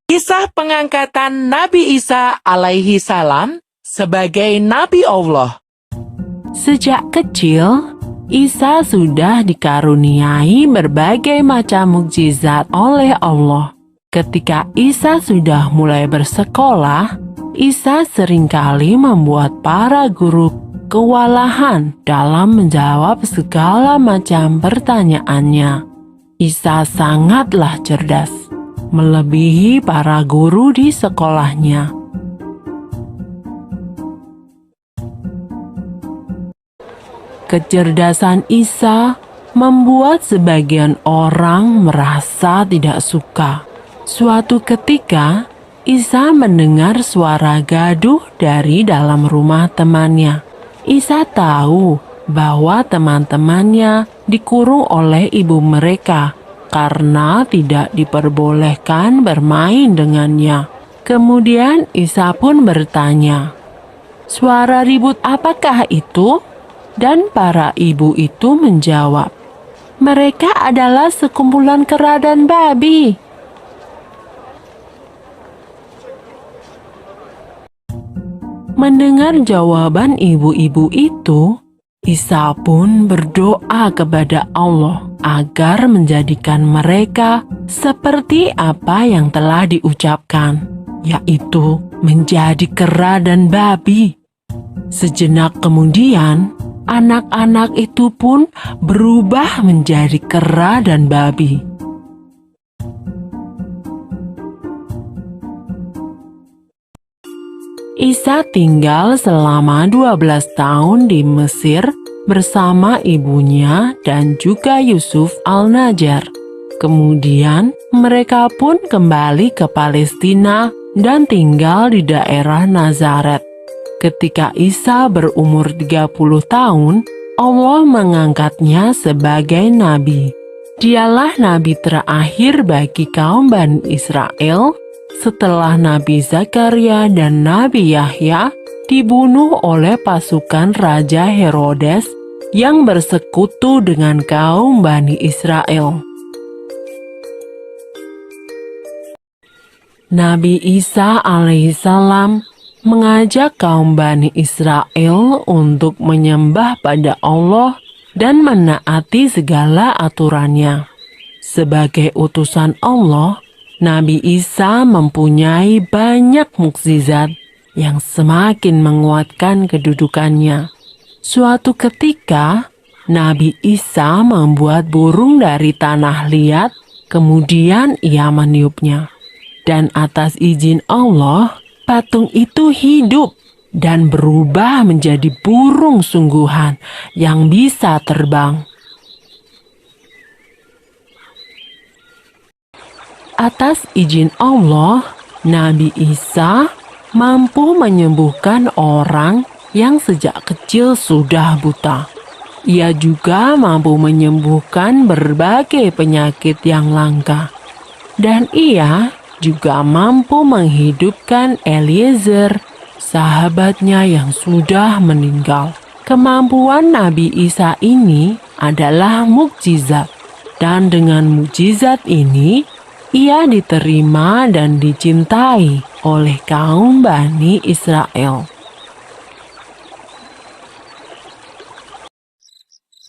Kisah pengangkatan Nabi Isa alaihi salam sebagai Nabi Allah. Sejak kecil, Isa sudah dikaruniai berbagai macam mukjizat oleh Allah. Ketika Isa sudah mulai bersekolah, Isa seringkali membuat para guru kewalahan dalam menjawab segala macam pertanyaannya. Isa sangatlah cerdas, melebihi para guru di sekolahnya. Kecerdasan Isa membuat sebagian orang merasa tidak suka. Suatu ketika, Isa mendengar suara gaduh dari dalam rumah temannya. Isa tahu bahwa teman-temannya dikurung oleh ibu mereka karena tidak diperbolehkan bermain dengannya. Kemudian Isa pun bertanya, "Suara ribut apakah itu?" Dan para ibu itu menjawab, "Mereka adalah sekumpulan kera dan babi." Mendengar jawaban ibu-ibu itu, Isa pun berdoa kepada Allah agar menjadikan mereka seperti apa yang telah diucapkan, yaitu menjadi kera dan babi. Sejenak kemudian, anak-anak itu pun berubah menjadi kera dan babi. Isa tinggal selama 12 tahun di Mesir bersama ibunya dan juga Yusuf Al-Najjar. Kemudian mereka pun kembali ke Palestina dan tinggal di daerah Nazaret. Ketika Isa berumur 30 tahun, Allah mengangkatnya sebagai nabi. Dialah nabi terakhir bagi kaum Bani Israel setelah Nabi Zakaria dan Nabi Yahya dibunuh oleh pasukan Raja Herodes yang bersekutu dengan kaum Bani Israel. Nabi Isa alaihissalam mengajak kaum Bani Israel untuk menyembah pada Allah dan menaati segala aturannya. Sebagai utusan Allah, Nabi Isa mempunyai banyak mukjizat yang semakin menguatkan kedudukannya. Suatu ketika, Nabi Isa membuat burung dari tanah liat, kemudian ia meniupnya. Dan atas izin Allah, patung itu hidup dan berubah menjadi burung sungguhan yang bisa terbang. Atas izin Allah, Nabi Isa mampu menyembuhkan orang yang sejak kecil sudah buta. Ia juga mampu menyembuhkan berbagai penyakit yang langka. Dan ia juga mampu menghidupkan Eliezer, sahabatnya yang sudah meninggal. Kemampuan Nabi Isa ini adalah mukjizat, dan dengan mukjizat ini, ia diterima dan dicintai oleh kaum Bani Israel.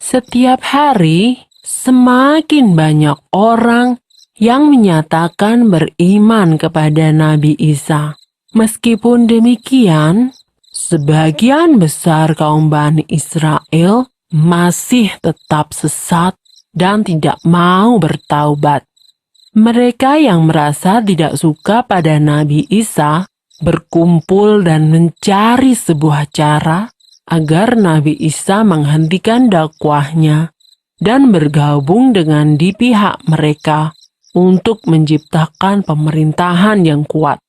Setiap hari, semakin banyak orang yang menyatakan beriman kepada Nabi Isa. Meskipun demikian, sebagian besar kaum Bani Israel masih tetap sesat dan tidak mau bertaubat. Mereka yang merasa tidak suka pada Nabi Isa berkumpul dan mencari sebuah cara agar Nabi Isa menghentikan dakwahnya dan bergabung dengan di pihak mereka untuk menciptakan pemerintahan yang kuat.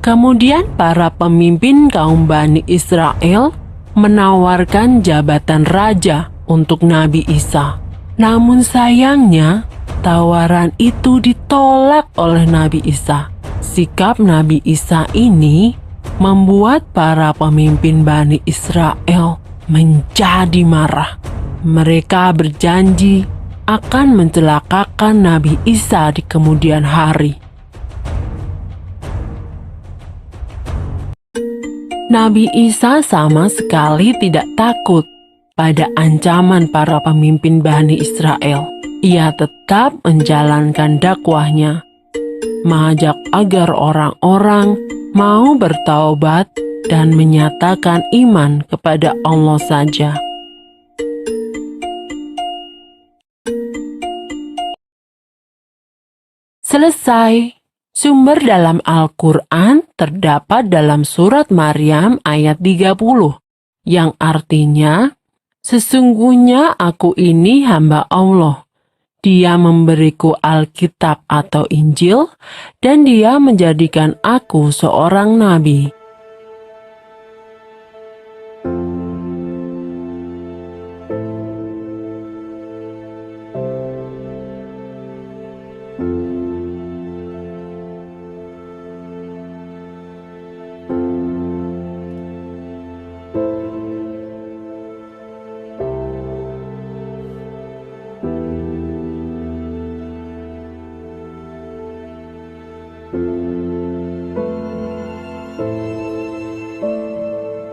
Kemudian para pemimpin kaum Bani Israel menawarkan jabatan raja untuk Nabi Isa. Namun sayangnya, tawaran itu ditolak oleh Nabi Isa. Sikap Nabi Isa ini membuat para pemimpin Bani Israel menjadi marah. Mereka berjanji akan mencelakakan Nabi Isa di kemudian hari. Nabi Isa sama sekali tidak takut pada ancaman para pemimpin Bani Israel. Ia tetap menjalankan dakwahnya, mengajak agar orang-orang mau bertaubat dan menyatakan iman kepada Allah saja. Selesai. Sumber dalam Al-Quran terdapat dalam surat Maryam ayat 30, yang artinya, sesungguhnya aku ini hamba Allah. Dia memberiku Alkitab atau Injil, dan dia menjadikan aku seorang nabi.